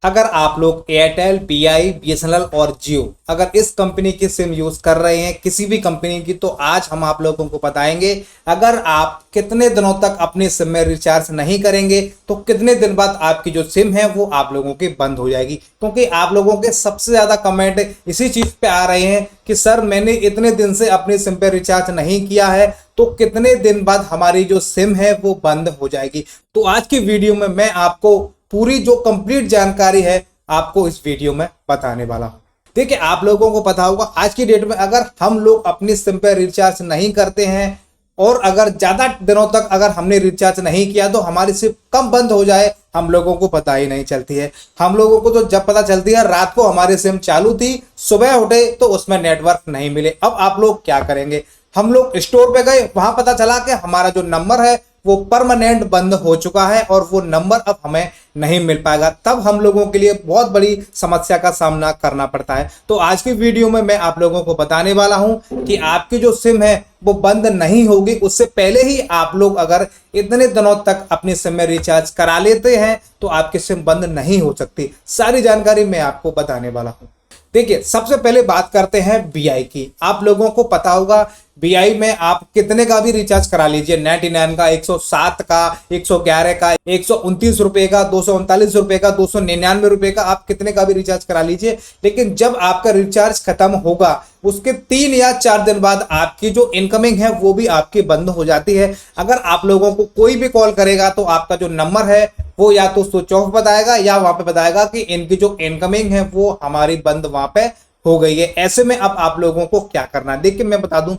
अगर आप लोग एयरटेल, बीआई, बीएसएनएल और जियो अगर इस कंपनी की सिम यूज कर रहे हैं किसी भी कंपनी की, तो आज हम आप लोगों को बताएंगे अगर आप कितने दिनों तक अपनी सिम में रिचार्ज नहीं करेंगे तो कितने दिन बाद आपकी जो सिम है वो आप लोगों की बंद हो जाएगी। क्योंकि आप लोगों के सबसे ज्यादा कमेंट इसी चीज पे आ रहे हैं कि सर मैंने इतने दिन से अपनी सिम पे रिचार्ज नहीं किया है तो कितने दिन बाद हमारी जो सिम है वो बंद हो जाएगी। तो आज की वीडियो में मैं आपको पूरी जो कंप्लीट जानकारी है आपको इस वीडियो में बताने वाला हूं। देखिए, आप लोगों को पता होगा आज की डेट में अगर हम लोग अपनी सिम पे रिचार्ज नहीं करते हैं और अगर ज्यादा दिनों तक अगर हमने रिचार्ज नहीं किया तो हमारी सिम कब बंद हो जाए हम लोगों को पता ही नहीं चलती है। हम लोगों को तो जब पता चलती है रात को हमारी सिम चालू थी, सुबह उठे तो उसमें नेटवर्क नहीं मिले। अब आप लोग क्या करेंगे? हम लोग स्टोर पे गए, वहां पता चला कि हमारा जो नंबर है वो परमानेंट बंद हो चुका है और वो नंबर अब हमें नहीं मिल पाएगा। तब हम लोगों के लिए बहुत बड़ी समस्या का सामना करना पड़ता है। तो आज की वीडियो में मैं आप लोगों को बताने वाला हूं कि आपकी जो सिम है वो बंद नहीं होगी। उससे पहले ही आप लोग अगर इतने दिनों तक अपनी सिम में रिचार्ज करा लेते हैं तो आपकी सिम बंद नहीं हो सकती। सारी जानकारी मैं आपको बताने वाला हूं। देखिए, सबसे पहले बात करते हैं बीआई की। आप लोगों को पता होगा बीआई में आप कितने का भी रिचार्ज करा लीजिए, 99 का, 107 का, 111 का, 129 रुपए का, 239 रुपए का, 299 रुपए का, आप कितने का भी रिचार्ज करा लीजिए, लेकिन जब आपका रिचार्ज खत्म होगा उसके 3 या 4 दिन बाद आपकी जो इनकमिंग है वो भी आपकी बंद हो जाती है। अगर आप लोगों को कोई भी कॉल करेगा तो आपका जो नंबर है वो या तो स्विच ऑफ बताएगा या वहां पे बताएगा कि इनकी जो इनकमिंग है वो हमारी बंद वहां पे हो गई है। ऐसे में अब आप लोगों को क्या करना है? देखिए, मैं बता दूं,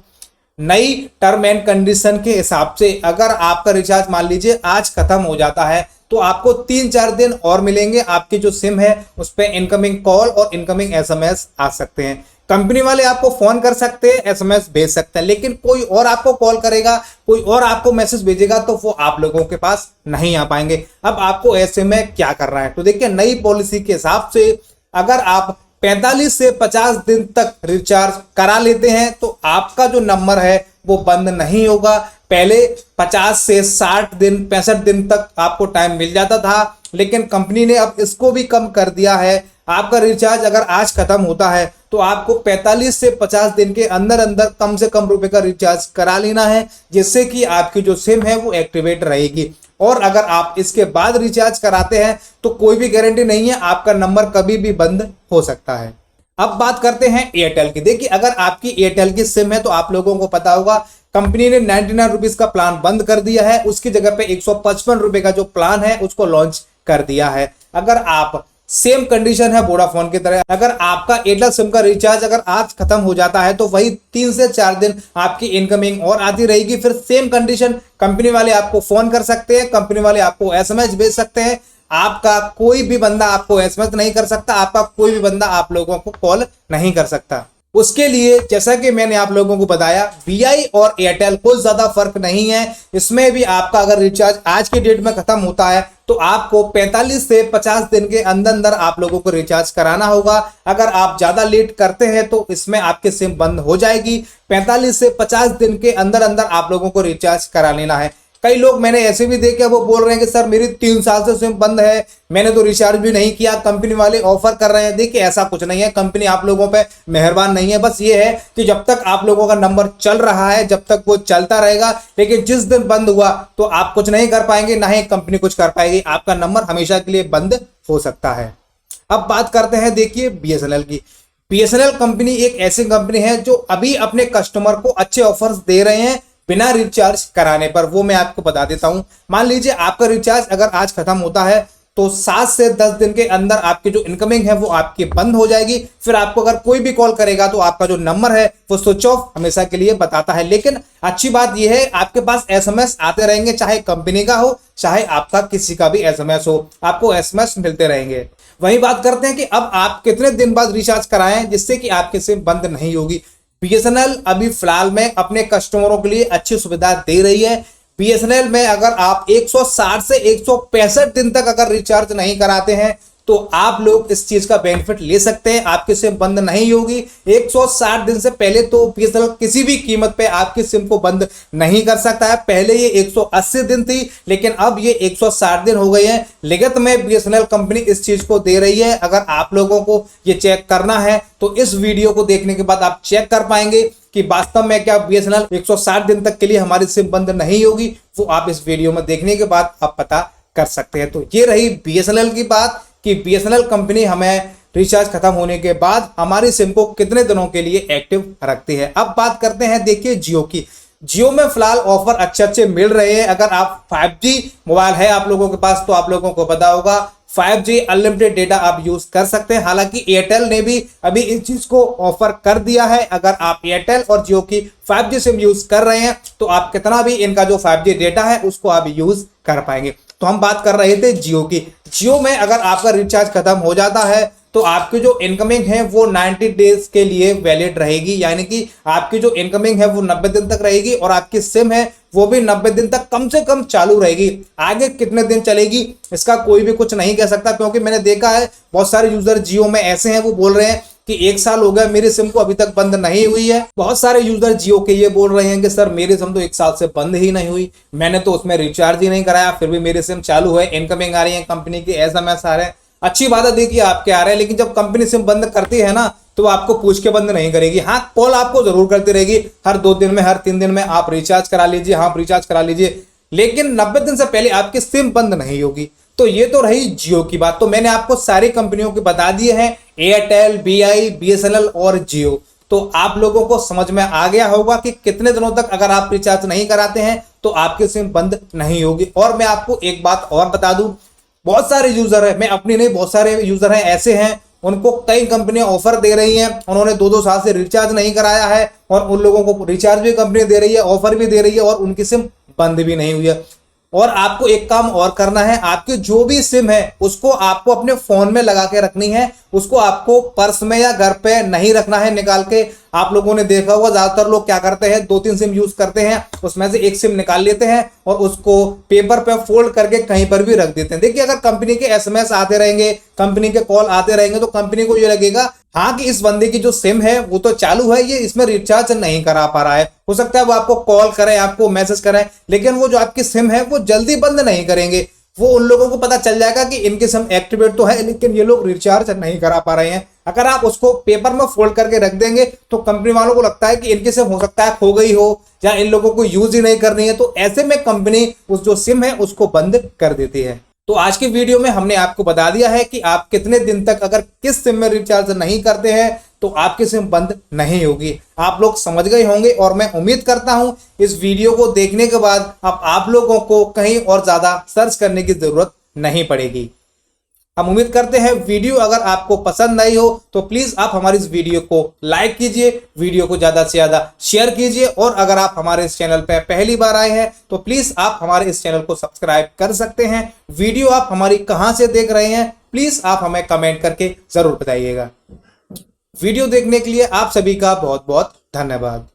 नई टर्म एंड कंडीशन के हिसाब से अगर आपका रिचार्ज मान लीजिए आज खत्म हो जाता है तो आपको 3-4 दिन और मिलेंगे। आपकी जो सिम है उस पर इनकमिंग कॉल और इनकमिंग एसएमएस आ सकते हैं। कंपनी वाले आपको फोन कर सकते हैं, एसएमएस भेज सकते हैं, लेकिन कोई और आपको कॉल करेगा, कोई और आपको मैसेज भेजेगा तो वो आप लोगों के पास नहीं आ पाएंगे। अब आपको ऐसे में क्या करना है? तो देखिए, नई पॉलिसी के हिसाब से अगर आप 45 से 50 दिन तक रिचार्ज करा लेते हैं तो आपका जो नंबर है वो बंद नहीं होगा। पहले 50 से 60 दिन, 65 दिन तक आपको टाइम मिल जाता था, लेकिन कंपनी ने अब इसको भी कम कर दिया है। आपका रिचार्ज अगर आज खत्म होता है तो आपको 45 से 50 दिन के अंदर अंदर कम से कम रुपए का रिचार्ज करा लेना है, जिससे कि आपकी जो सिम है वो एक्टिवेट रहेगी। और अगर आप इसके बाद रिचार्ज कराते हैं तो कोई भी गारंटी नहीं है, आपका नंबर कभी भी बंद हो सकता है। अब बात करते हैं एयरटेल की। देखिए, अगर आपकी एयरटेल की सिम है तो आप लोगों को पता होगा कंपनी ने 99 रुपीज का प्लान बंद कर दिया है, उसकी जगह पे 155 रुपए का जो प्लान है उसको लॉन्च कर दिया है। अगर आप सेम कंडीशन है वोडाफोन की तरह, अगर आपका एयरटेल सिम का रिचार्ज अगर आज खत्म हो जाता है तो वही 3 से 4 दिन आपकी इनकमिंग और आती रहेगी। फिर सेम कंडीशन, कंपनी वाले आपको फोन कर सकते हैं, कंपनी वाले आपको एसएमएस भेज सकते हैं। आपका कोई भी बंदा आपको एसएमएस नहीं कर सकता, आपका कोई भी बंदा आप लोगों को कॉल नहीं कर सकता। उसके लिए जैसा कि मैंने आप लोगों को बताया, बीआई और एयरटेल कोई ज्यादा फर्क नहीं है। इसमें भी आपका अगर रिचार्ज आज की डेट में खत्म होता है तो आपको 45 से 50 दिन के अंदर अंदर आप लोगों को रिचार्ज कराना होगा। अगर आप ज्यादा लेट करते हैं तो इसमें आपकी सिम बंद हो जाएगी। 45 से 50 दिन के अंदर अंदर आप लोगों को रिचार्ज करा लेना है। कई लोग मैंने ऐसे भी देखे, वो बोल रहे हैं कि सर मेरी 3 साल से सिम बंद है, मैंने तो रिचार्ज भी नहीं किया, कंपनी वाले ऑफर कर रहे हैं। देखिए, ऐसा कुछ नहीं है, कंपनी आप लोगों पे मेहरबान नहीं है। बस ये है कि जब तक आप लोगों का नंबर चल रहा है जब तक वो चलता रहेगा, लेकिन जिस दिन बंद हुआ तो आप कुछ नहीं कर पाएंगे, ना ही कंपनी कुछ कर पाएगी। आपका नंबर हमेशा के लिए बंद हो सकता है। अब बात करते हैं, देखिए, बीएसएनएल की। बीएसएनएल कंपनी एक ऐसी कंपनी है जो अभी अपने कस्टमर को अच्छे ऑफर्स दे रहे हैं बिना रिचार्ज कराने पर। वो मैं आपको बता देता हूं। मान लीजिए आपका रिचार्ज अगर आज खत्म होता है तो 7 से 10 दिन के अंदर आपकी जो इनकमिंग है वो आपकी बंद हो जाएगी। फिर आपको अगर कोई भी कॉल करेगा तो आपका जो नंबर है वो स्विच ऑफ हमेशा के लिए बताता है। लेकिन अच्छी बात यह है, आपके पास एसएमएस आते रहेंगे, चाहे कंपनी का हो चाहे आपका किसी का भी एसएमएस हो, आपको एसएमएस मिलते रहेंगे। वही बात करते हैं कि अब आप कितने दिन बाद रिचार्ज कराएं जिससे कि आपकी सिम बंद नहीं होगी। बीएसएनएल अभी फिलहाल में अपने कस्टमरों के लिए अच्छी सुविधा दे रही है। बीएसएनएल में अगर आप 160 से 165 दिन तक अगर रिचार्ज नहीं कराते हैं तो आप लोग इस चीज का बेनिफिट ले सकते हैं, आपकी सिम बंद नहीं होगी। 160 दिन से पहले तो बीएसएनएल किसी भी कीमत पे आपकी सिम को बंद नहीं कर सकता है। पहले ये 180 दिन थी, लेकिन अब ये 160 दिन हो गए हैं। लिखित में बीएसएनएल कंपनी इस चीज को दे रही है। अगर आप लोगों को ये चेक करना है तो इस वीडियो को देखने के बाद आप चेक कर पाएंगे कि वास्तव में क्या बीएसएनएल 160 दिन तक के लिए हमारी सिम बंद नहीं होगी। वो आप इस वीडियो में देखने के बाद आप पता कर सकते हैं। तो ये रही बीएसएनएल की बात कि बीएसएनएल कंपनी हमें रिचार्ज खत्म होने के बाद हमारी सिम को कितने दिनों के लिए एक्टिव रखती है। अब बात करते हैं देखिए जियो की। जियो में फिलहाल ऑफर अच्छे मिल रहे हैं। अगर आप 5G मोबाइल है आप लोगों के पास तो आप लोगों को पता होगा 5G अनलिमिटेड डेटा आप यूज कर सकते हैं। हालांकि एयरटेल ने भी अभी इस चीज को ऑफर कर दिया है। अगर आप एयरटेल और जियो की 5G सिम यूज कर रहे हैं तो आप कितना भी इनका जो 5G डेटा है उसको आप यूज कर पाएंगे। तो हम बात कर रहे थे जियो की। जियो में अगर आपका रिचार्ज खत्म हो जाता है तो आपकी जो इनकमिंग है वो 90 डेज के लिए वैलिड रहेगी, यानी कि आपकी जो इनकमिंग है वो 90 दिन तक रहेगी और आपकी सिम है वो भी 90 दिन तक कम से कम चालू रहेगी। आगे कितने दिन चलेगी इसका कोई भी कुछ नहीं कह सकता, क्योंकि मैंने देखा है बहुत सारे यूजर जियो में ऐसे हैं वो बोल रहे हैं कि 1 साल हो गया मेरी सिम को अभी तक बंद नहीं हुई है। बहुत सारे यूजर जियो के ये बोल रहे हैं कि सर मेरी सिम तो 1 साल से बंद ही नहीं हुई, मैंने तो उसमें रिचार्ज ही नहीं कराया, फिर भी मेरी सिम चालू है, इनकमिंग आ रही है कंपनी की, SMS आ रहे हैं। अच्छी बात है देखिए आपके आ रहे हैं, लेकिन जब कंपनी सिम बंद करती है ना तो आपको पूछ के बंद नहीं करेगी। हाँ, कॉल आपको जरूर करती रहेगी, हर 2 दिन में हर 3 दिन में आप रिचार्ज करा लीजिए, हाँ रिचार्ज करा लीजिए, लेकिन 90 दिन से पहले आपकी सिम बंद नहीं होगी। तो ये तो रही जियो की बात। तो मैंने आपको सारी कंपनियों के बता दिए हैं, एयरटेल, BI, BSNL और जियो। तो आप लोगों को समझ में आ गया होगा कि कितने दिनों तक अगर आप रिचार्ज नहीं कराते हैं तो आपकी सिम बंद नहीं होगी। और मैं आपको एक बात और बता दूं, बहुत सारे यूजर है, मैं अपनी नहीं बहुत सारे यूजर हैं ऐसे हैं उनको कई कंपनियां ऑफर दे रही हैं, उन्होंने 2-2 साल से रिचार्ज नहीं कराया है और उन लोगों को रिचार्ज भी कंपनी दे रही है, ऑफर भी दे रही है और उनकी सिम बंद भी नहीं हुई है। और आपको एक काम और करना है, आपकी जो भी सिम है उसको आपको अपने फोन में लगा के रखनी है, उसको आपको पर्स में या घर पे नहीं रखना है निकाल के। आप लोगों ने देखा होगा ज्यादातर लोग क्या करते हैं 2-3 सिम यूज करते हैं, उसमें से एक सिम निकाल लेते हैं और उसको पेपर पे फोल्ड करके कहीं पर भी रख देते हैं। देखिए अगर कंपनी के SMS आते रहेंगे, कंपनी के कॉल आते रहेंगे तो कंपनी को ये लगेगा हाँ कि इस बंदे की जो सिम है वो तो चालू है, ये इसमें रिचार्ज नहीं करा पा रहा है। हो सकता है वो आपको कॉल करें, आपको मैसेज करें, लेकिन वो जो आपकी सिम है वो जल्दी बंद नहीं करेंगे। वो उन लोगों को पता चल जाएगा कि इनकी सिम एक्टिवेट तो है लेकिन ये लोग रिचार्ज नहीं करा पा रहे हैं। अगर आप उसको पेपर में फोल्ड करके रख देंगे तो कंपनी वालों को लगता है कि इनकी सिम हो सकता है खो गई हो या इन लोगों को यूज ही नहीं करनी है, तो ऐसे में कंपनी उस जो सिम है उसको बंद कर देती है। तो आज की वीडियो में हमने आपको बता दिया है कि आप कितने दिन तक अगर किस सिम में रिचार्ज नहीं करते हैं तो आपकी सिम बंद नहीं होगी। आप लोग समझ गए होंगे और मैं उम्मीद करता हूं इस वीडियो को देखने के बाद अब आप लोगों को कहीं और ज्यादा सर्च करने की जरूरत नहीं पड़ेगी। हम उम्मीद करते हैं वीडियो अगर आपको पसंद आई हो तो प्लीज आप हमारी इस वीडियो को लाइक कीजिए, वीडियो को ज्यादा से ज्यादा शेयर कीजिए और अगर आप हमारे इस चैनल पर पहली बार आए हैं तो प्लीज आप हमारे इस चैनल को सब्सक्राइब कर सकते हैं। वीडियो आप हमारी कहां से देख रहे हैं प्लीज आप हमें कमेंट करके जरूर बताइएगा। वीडियो देखने के लिए आप सभी का बहुत बहुत धन्यवाद।